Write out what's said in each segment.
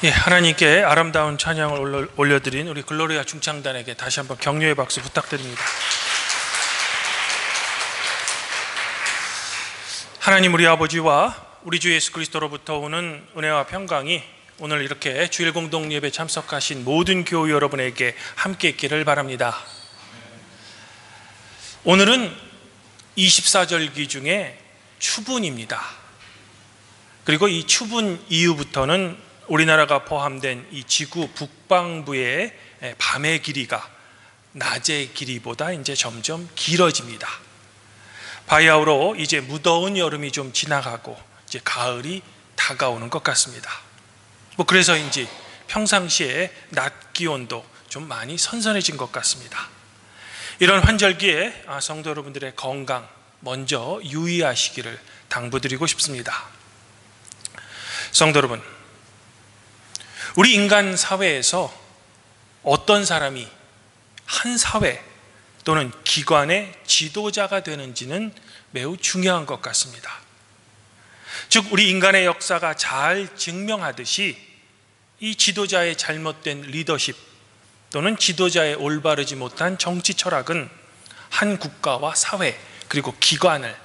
예, 하나님께 아름다운 찬양을 올려드린 우리 글로리아 중창단에게 다시 한번 격려의 박수 부탁드립니다. 하나님 우리 아버지와 우리 주 예수 그리스도로부터 오는 은혜와 평강이 오늘 이렇게 주일 공동 예배 참석하신 모든 교우 여러분에게 함께 있기를 바랍니다. 오늘은 24절기 중에 추분입니다. 그리고 이 추분 이후부터는 우리나라가 포함된 이 지구 북방부의 밤의 길이가 낮의 길이보다 이제 점점 길어집니다. 바야흐로 이제 무더운 여름이 좀 지나가고 이제 가을이 다가오는 것 같습니다. 그래서인지 평상시에 낮 기온도 좀 많이 선선해진 것 같습니다. 이런 환절기에 성도 여러분들의 건강 먼저 유의하시기를 당부드리고 싶습니다. 성도 여러분, 우리 인간 사회에서 어떤 사람이 한 사회 또는 기관의 지도자가 되는지는 매우 중요한 것 같습니다. 즉 우리 인간의 역사가 잘 증명하듯이 이 지도자의 잘못된 리더십 또는 지도자의 올바르지 못한 정치 철학은 한 국가와 사회 그리고 기관을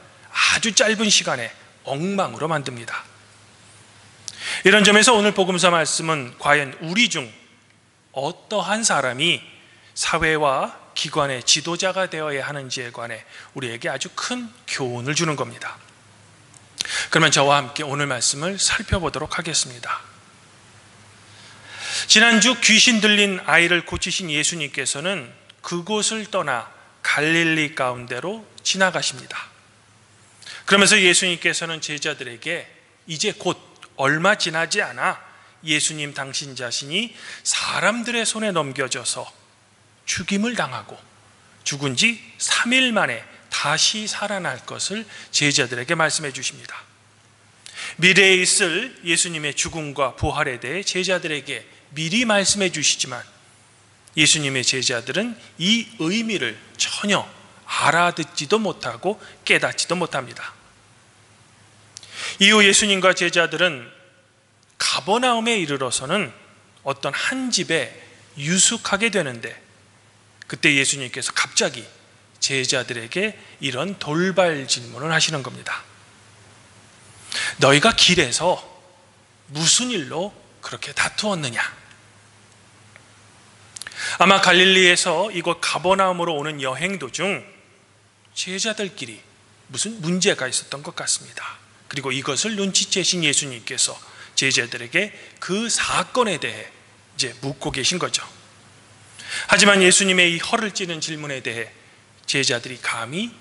아주 짧은 시간에 엉망으로 만듭니다. 이런 점에서 오늘 복음서 말씀은 과연 우리 중 어떠한 사람이 사회와 기관의 지도자가 되어야 하는지에 관해 우리에게 아주 큰 교훈을 주는 겁니다. 그러면 저와 함께 오늘 말씀을 살펴보도록 하겠습니다. 지난주 귀신 들린 아이를 고치신 예수님께서는 그곳을 떠나 갈릴리 가운데로 지나가십니다. 그러면서 예수님께서는 제자들에게 이제 곧 얼마 지나지 않아 예수님 당신 자신이 사람들의 손에 넘겨져서 죽임을 당하고 죽은 지 3일 만에 다시 살아날 것을 제자들에게 말씀해 주십니다. 미래에 있을 예수님의 죽음과 부활에 대해 제자들에게 미리 말씀해 주시지만 예수님의 제자들은 이 의미를 전혀 알아듣지도 못하고 깨닫지도 못합니다. 이후 예수님과 제자들은 가버나움에 이르러서는 어떤 한 집에 유숙하게 되는데 그때 예수님께서 갑자기 제자들에게 이런 돌발 질문을 하시는 겁니다. 너희가 길에서 무슨 일로 그렇게 다투었느냐? 아마 갈릴리에서 이곳 가버나움으로 오는 여행 도중 제자들끼리 무슨 문제가 있었던 것 같습니다. 그리고 이것을 눈치채신 예수님께서 제자들에게 그 사건에 대해 이제 묻고 계신 거죠. 하지만 예수님의 이 허를 찌는 질문에 대해 제자들이 감히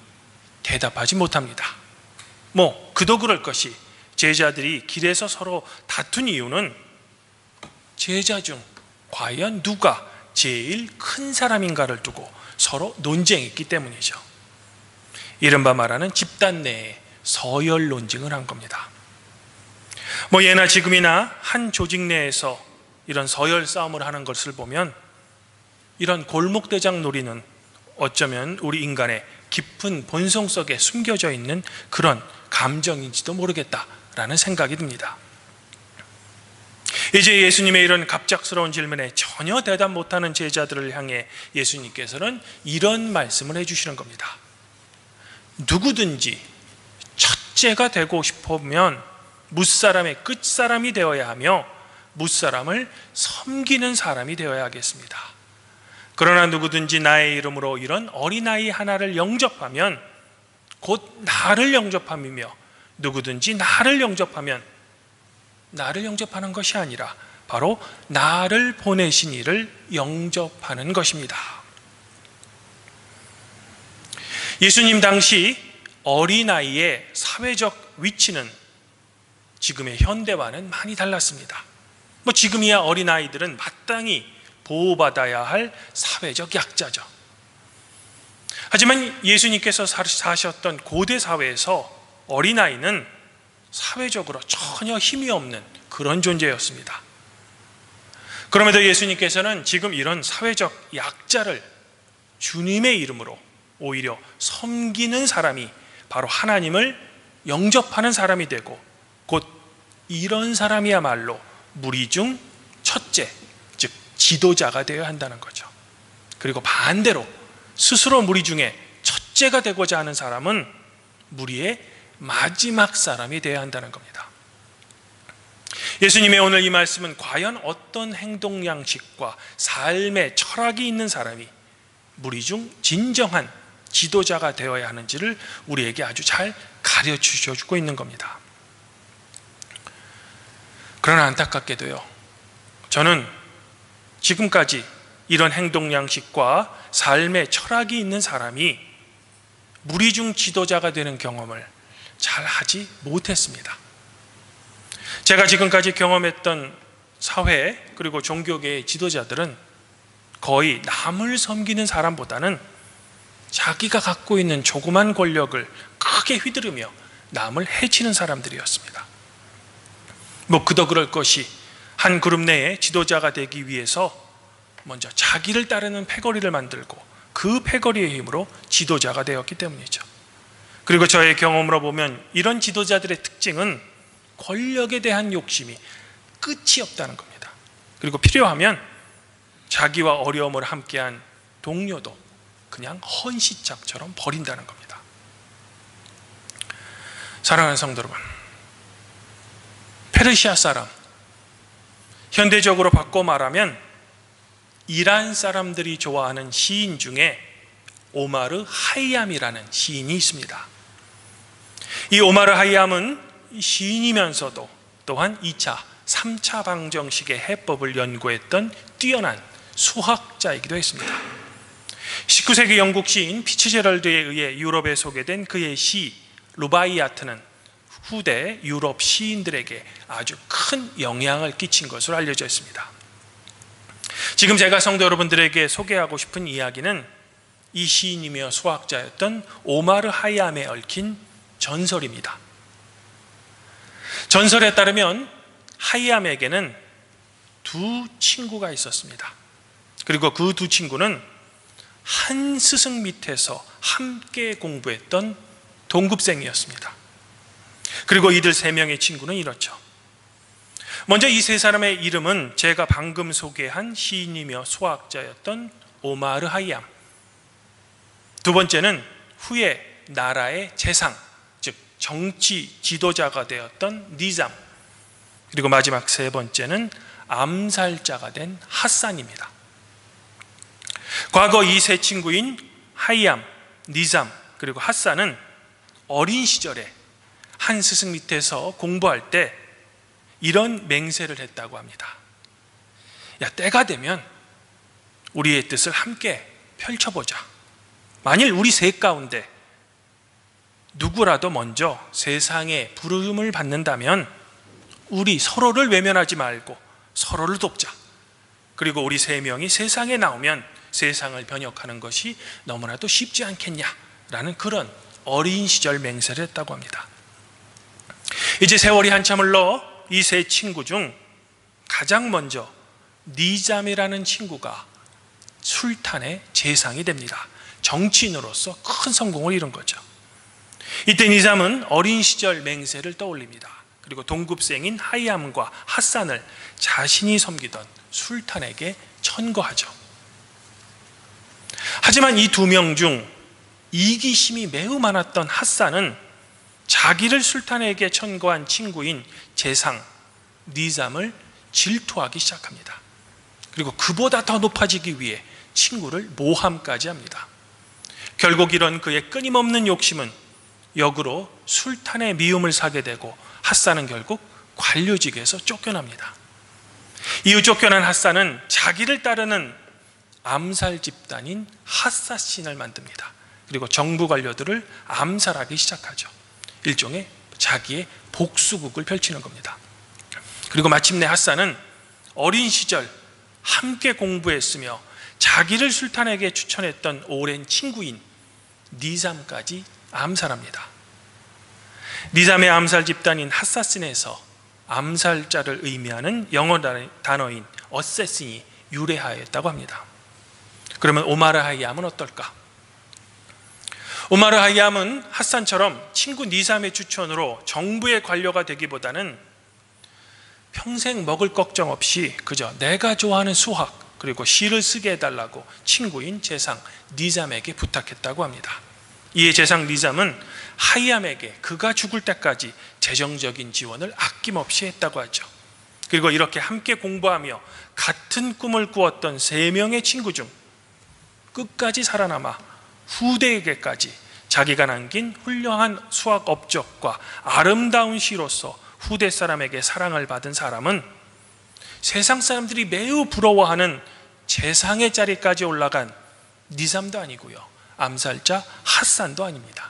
대답하지 못합니다. 그도 그럴 것이 제자들이 길에서 서로 다툰 이유는 제자 중 과연 누가 제일 큰 사람인가를 두고 서로 논쟁했기 때문이죠. 이른바 말하는 집단 내에 서열 논쟁을 한 겁니다. 예나 지금이나 한 조직 내에서 이런 서열 싸움을 하는 것을 보면 이런 골목대장 놀이는 어쩌면 우리 인간의 깊은 본성 속에 숨겨져 있는 그런 감정인지도 모르겠다라는 생각이 듭니다. 이제 예수님의 이런 갑작스러운 질문에 전혀 대답 못하는 제자들을 향해 예수님께서는 이런 말씀을 해주시는 겁니다. 누구든지 첫째가 되고 싶으면 무사람의 끝사람이 되어야 하며 무사람을 섬기는 사람이 되어야 하겠습니다. 그러나 누구든지 나의 이름으로 이런 어린아이 하나를 영접하면 곧 나를 영접함이며 누구든지 나를 영접하면 나를 영접하는 것이 아니라 바로 나를 보내신 이를 영접하는 것입니다. 예수님 당시 어린아이의 사회적 위치는 지금의 현대와는 많이 달랐습니다. 지금이야 어린아이들은 마땅히 보호받아야 할 사회적 약자죠. 하지만 예수님께서 사셨던 고대 사회에서 어린아이는 사회적으로 전혀 힘이 없는 그런 존재였습니다. 그럼에도 예수님께서는 지금 이런 사회적 약자를 주님의 이름으로 오히려 섬기는 사람이 바로 하나님을 영접하는 사람이 되고 곧 이런 사람이야말로 무리 중 첫째, 즉 지도자가 되어야 한다는 거죠. 그리고 반대로 스스로 무리 중에 첫째가 되고자 하는 사람은 무리의 마지막 사람이 되어야 한다는 겁니다. 예수님의 오늘 이 말씀은 과연 어떤 행동 양식과 삶의 철학이 있는 사람이 무리 중 진정한 지도자가 되어야 하는지를 우리에게 아주 잘 가르쳐 주고 있는 겁니다. 그러나 안타깝게도요, 저는 지금까지 이런 행동 양식과 삶의 철학이 있는 사람이 무리 중 지도자가 되는 경험을 잘 하지 못했습니다. 제가 지금까지 경험했던 사회 그리고 종교계의 지도자들은 거의 남을 섬기는 사람보다는 자기가 갖고 있는 조그만 권력을 크게 휘두르며 남을 해치는 사람들이었습니다. 그도 그럴 것이 한 그룹 내에 지도자가 되기 위해서 먼저 자기를 따르는 패거리를 만들고 그 패거리의 힘으로 지도자가 되었기 때문이죠. 그리고 저의 경험으로 보면 이런 지도자들의 특징은 권력에 대한 욕심이 끝이 없다는 겁니다. 그리고 필요하면 자기와 어려움을 함께한 동료도 그냥 헌시짝처럼 버린다는 겁니다. 사랑하는 성도 여러분, 페르시아 사람, 현대적으로 바꿔 말하면 이란 사람들이 좋아하는 시인 중에 오마르 하이암이라는 시인이 있습니다. 이 오마르 하이암은 시인이면서도 또한 2차, 3차 방정식의 해법을 연구했던 뛰어난 수학자이기도 했습니다. 19세기 영국 시인 피츠제럴드에 의해 유럽에 소개된 그의 시 루바이아트는 후대 유럽 시인들에게 아주 큰 영향을 끼친 것으로 알려져 있습니다. 지금 제가 성도 여러분들에게 소개하고 싶은 이야기는 이 시인이며 수학자였던 오마르 하이암에 얽힌 전설입니다. 전설에 따르면 하이암에게는 두 친구가 있었습니다. 그리고 그 두 친구는 한 스승 밑에서 함께 공부했던 동급생이었습니다. 그리고 이들 세 명의 친구는 이렇죠. 먼저 이 세 사람의 이름은 제가 방금 소개한 시인이며 수학자였던 오마르 하이암, 두 번째는 후에 나라의 재상, 즉 정치 지도자가 되었던 니잠, 그리고 마지막 세 번째는 암살자가 된 하산입니다. 과거 이 세 친구인 하이암, 니잠, 그리고 하산은 어린 시절에 한 스승 밑에서 공부할 때 이런 맹세를 했다고 합니다. 야, 때가 되면 우리의 뜻을 함께 펼쳐보자. 만일 우리 셋 가운데 누구라도 먼저 세상의 부름을 받는다면 우리 서로를 외면하지 말고 서로를 돕자. 그리고 우리 세 명이 세상에 나오면 세상을 변혁하는 것이 너무나도 쉽지 않겠냐라는 그런 어린 시절 맹세를 했다고 합니다. 이제 세월이 한참 흘러 이 세 친구 중 가장 먼저 니잠이라는 친구가 술탄의 재상이 됩니다. 정치인으로서 큰 성공을 이룬 거죠. 이때 니잠은 어린 시절 맹세를 떠올립니다. 그리고 동급생인 하이암과 하산을 자신이 섬기던 술탄에게 천거하죠. 하지만 이 두 명 중 이기심이 매우 많았던 하산은 자기를 술탄에게 천거한 친구인 재상 니잠을 질투하기 시작합니다. 그리고 그보다 더 높아지기 위해 친구를 모함까지 합니다. 결국 이런 그의 끊임없는 욕심은 역으로 술탄의 미움을 사게 되고 하산은 결국 관료직에서 쫓겨납니다. 이후 쫓겨난 하산은 자기를 따르는 암살 집단인 하사신을 만듭니다. 그리고 정부 관료들을 암살하기 시작하죠. 일종의 자기의 복수국을 펼치는 겁니다. 그리고 마침내 하산은 어린 시절 함께 공부했으며 자기를 술탄에게 추천했던 오랜 친구인 니잠까지 암살합니다. 니잠의 암살 집단인 하사신에서 암살자를 의미하는 영어 단어인 어세신이 유래하였다고 합니다. 그러면 오마르 하이암은 어떨까? 오마르 하이암은 하산처럼 친구 니잠의 추천으로 정부의 관료가 되기보다는 평생 먹을 걱정 없이 그저 내가 좋아하는 수학 그리고 시를 쓰게 해달라고 친구인 제상 니잠에게 부탁했다고 합니다. 이에 제상 니잠은 하이암에게 그가 죽을 때까지 재정적인 지원을 아낌없이 했다고 하죠. 그리고 이렇게 함께 공부하며 같은 꿈을 꾸었던 3명의 친구 중 끝까지 살아남아 후대에게까지 자기가 남긴 훌륭한 수학 업적과 아름다운 시로서 후대 사람에게 사랑을 받은 사람은 세상 사람들이 매우 부러워하는 재상의 자리까지 올라간 니삼도 아니고요, 암살자 핫산도 아닙니다.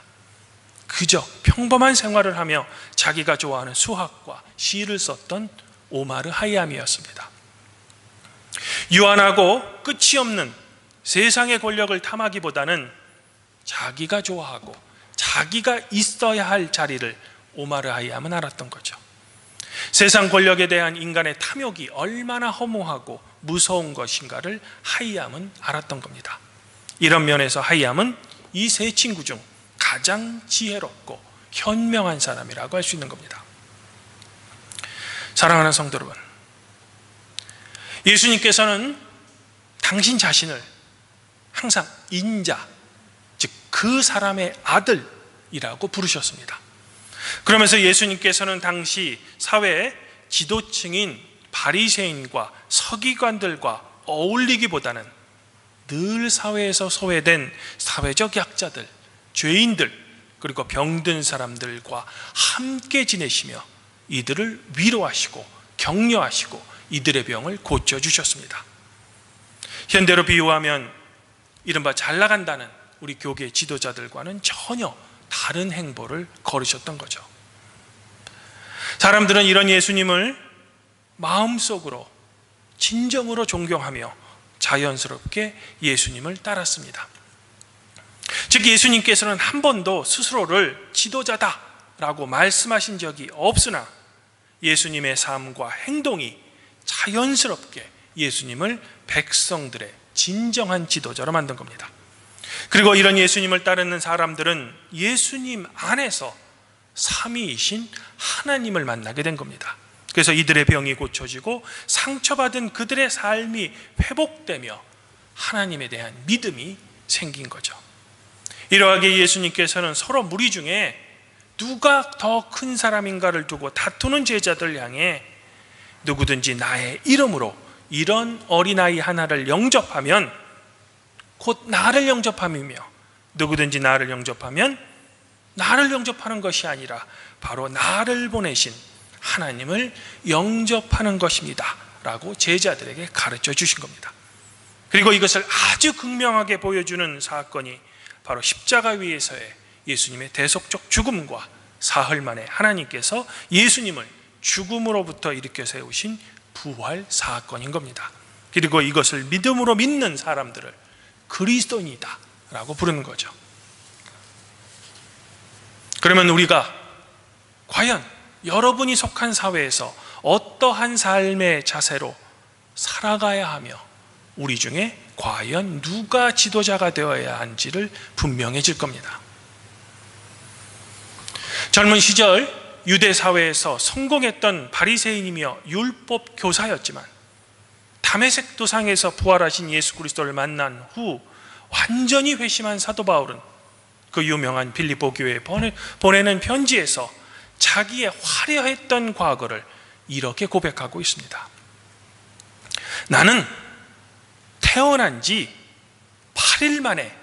그저 평범한 생활을 하며 자기가 좋아하는 수학과 시를 썼던 오마르 하이암이었습니다. 유한하고 끝이 없는 세상의 권력을 탐하기보다는 자기가 좋아하고 자기가 있어야 할 자리를 오마르 하이암은 알았던 거죠. 세상 권력에 대한 인간의 탐욕이 얼마나 허무하고 무서운 것인가를 하이암은 알았던 겁니다. 이런 면에서 하이암은 이 3 친구 중 가장 지혜롭고 현명한 사람이라고 할 수 있는 겁니다. 사랑하는 성도 여러분, 예수님께서는 당신 자신을 항상 인자, 즉 그 사람의 아들이라고 부르셨습니다. 그러면서 예수님께서는 당시 사회의 지도층인 바리새인과 서기관들과 어울리기보다는 늘 사회에서 소외된 사회적 약자들, 죄인들, 그리고 병든 사람들과 함께 지내시며 이들을 위로하시고 격려하시고 이들의 병을 고쳐주셨습니다. 현대로 비유하면 이른바 잘 나간다는 우리 교계 지도자들과는 전혀 다른 행보를 걸으셨던 거죠. 사람들은 이런 예수님을 마음속으로 진정으로 존경하며 자연스럽게 예수님을 따랐습니다. 즉 예수님께서는 한 번도 스스로를 지도자다라고 말씀하신 적이 없으나 예수님의 삶과 행동이 자연스럽게 예수님을 백성들의 진정한 지도자로 만든 겁니다. 그리고 이런 예수님을 따르는 사람들은 예수님 안에서 삼위이신 하나님을 만나게 된 겁니다. 그래서 이들의 병이 고쳐지고 상처받은 그들의 삶이 회복되며 하나님에 대한 믿음이 생긴 거죠. 이러하게 예수님께서는 서로 무리 중에 누가 더 큰 사람인가를 두고 다투는 제자들 향해 누구든지 나의 이름으로 이런 어린아이 하나를 영접하면 곧 나를 영접함이며 누구든지 나를 영접하면 나를 영접하는 것이 아니라 바로 나를 보내신 하나님을 영접하는 것입니다 라고 제자들에게 가르쳐 주신 겁니다. 그리고 이것을 아주 극명하게 보여주는 사건이 바로 십자가 위에서의 예수님의 대속적 죽음과 사흘 만에 하나님께서 예수님을 죽음으로부터 일으켜 세우신 부활 사건인 겁니다. 그리고 이것을 믿음으로 믿는 사람들을 그리스도인이다 라고 부르는 거죠. 그러면 우리가 과연 여러분이 속한 사회에서 어떠한 삶의 자세로 살아가야 하며 우리 중에 과연 누가 지도자가 되어야 하는지를 분명해질 겁니다. 젊은 시절 유대 사회에서 성공했던 바리새인이며 율법 교사였지만 다메섹 도상에서 부활하신 예수 그리스도를 만난 후 완전히 회심한 사도 바울은 그 유명한 빌립보 교회에 보내는 편지에서 자기의 화려했던 과거를 이렇게 고백하고 있습니다. 나는 태어난 지 8일 만에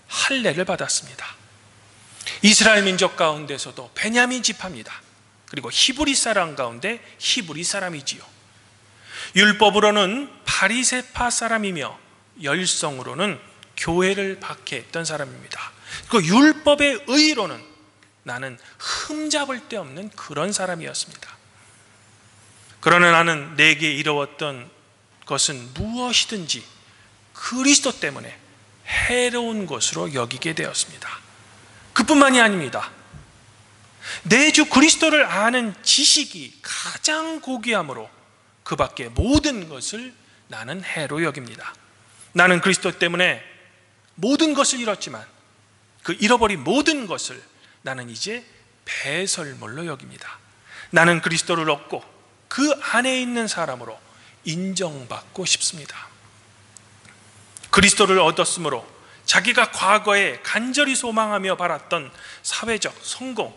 할례를 받았습니다. 이스라엘 민족 가운데서도 베냐민 지파입니다. 그리고 히브리 사람 가운데 히브리 사람이지요. 율법으로는 바리새파 사람이며 열성으로는 교회를 박해했던 사람입니다. 그 율법의 의로는 나는 흠잡을 데 없는 그런 사람이었습니다. 그러나 나는 내게 이루었던 것은 무엇이든지 그리스도 때문에 해로운 것으로 여기게 되었습니다. 그뿐만이 아닙니다. 내 주 그리스도를 아는 지식이 가장 고귀하므로 그 밖에 모든 것을 나는 해로 여깁니다. 나는 그리스도 때문에 모든 것을 잃었지만 그 잃어버린 모든 것을 나는 이제 배설물로 여깁니다. 나는 그리스도를 얻고 그 안에 있는 사람으로 인정받고 싶습니다. 그리스도를 얻었으므로 자기가 과거에 간절히 소망하며 바랐던 사회적 성공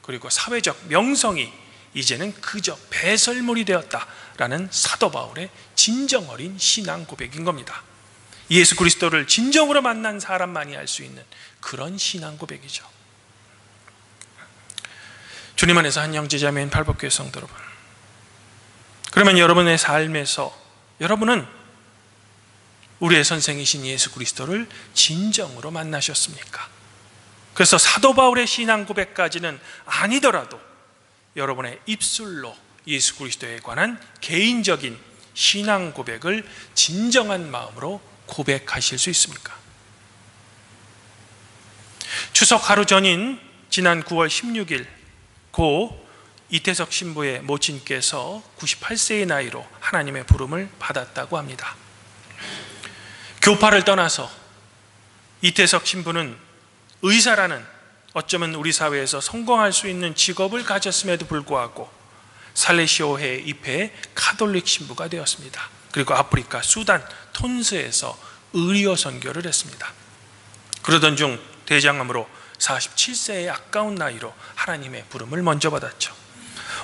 그리고 사회적 명성이 이제는 그저 배설물이 되었다라는 사도 바울의 진정 어린 신앙 고백인 겁니다. 예수 그리스도를 진정으로 만난 사람만이 할 수 있는 그런 신앙 고백이죠. 주님 안에서 한 형제자매인 팔복교회 성도 여러분, 그러면 여러분의 삶에서 여러분은 우리의 선생이신 예수 그리스도를 진정으로 만나셨습니까? 그래서 사도 바울의 신앙 고백까지는 아니더라도 여러분의 입술로 예수 그리스도에 관한 개인적인 신앙 고백을 진정한 마음으로 고백하실 수 있습니까? 추석 하루 전인 지난 9월 16일 고 이태석 신부의 모친께서 98세의 나이로 하나님의 부름을 받았다고 합니다. 교파를 떠나서 이태석 신부는 의사라는 어쩌면 우리 사회에서 성공할 수 있는 직업을 가졌음에도 불구하고 살레시오회에 입회해 카톨릭 신부가 되었습니다. 그리고 아프리카 수단 톤스에서 의료 선교를 했습니다. 그러던 중 대장암으로 47세의 아까운 나이로 하나님의 부름을 먼저 받았죠.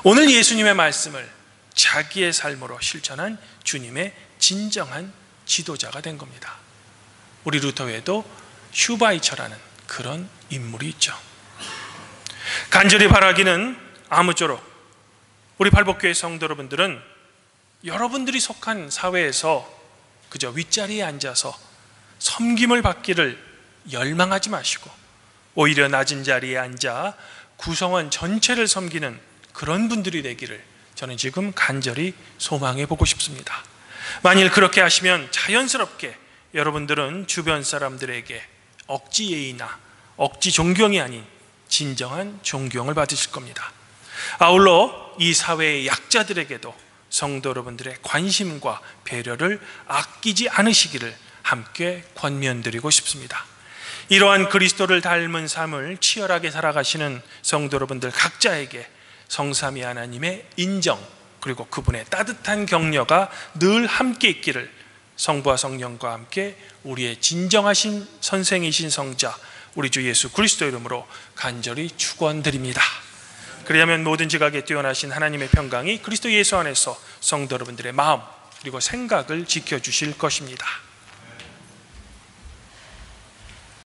오늘 예수님의 말씀을 자기의 삶으로 실천한 주님의 진정한 지도자가 된 겁니다. 우리 루터회에도 슈바이처라는 그런 인물이 있죠. 간절히 바라기는 아무쪼록 우리 팔복교회 성도 여러분들은 여러분들이 속한 사회에서 그저 윗자리에 앉아서 섬김을 받기를 열망하지 마시고 오히려 낮은 자리에 앉아 구성원 전체를 섬기는 그런 분들이 되기를 저는 지금 간절히 소망해 보고 싶습니다. 만일 그렇게 하시면 자연스럽게 여러분들은 주변 사람들에게 억지 예의나 억지 존경이 아닌 진정한 존경을 받으실 겁니다. 아울러 이 사회의 약자들에게도 성도 여러분들의 관심과 배려를 아끼지 않으시기를 함께 권면드리고 싶습니다. 이러한 그리스도를 닮은 삶을 치열하게 살아가시는 성도 여러분들 각자에게 성삼위 하나님의 인정 그리고 그분의 따뜻한 격려가 늘 함께 있기를 성부와 성령과 함께 우리의 진정하신 선생이신 성자 우리 주 예수 그리스도 이름으로 간절히 축원드립니다. 그리하면 모든 지각에 뛰어나신 하나님의 평강이 그리스도 예수 안에서 성도 여러분들의 마음 그리고 생각을 지켜주실 것입니다.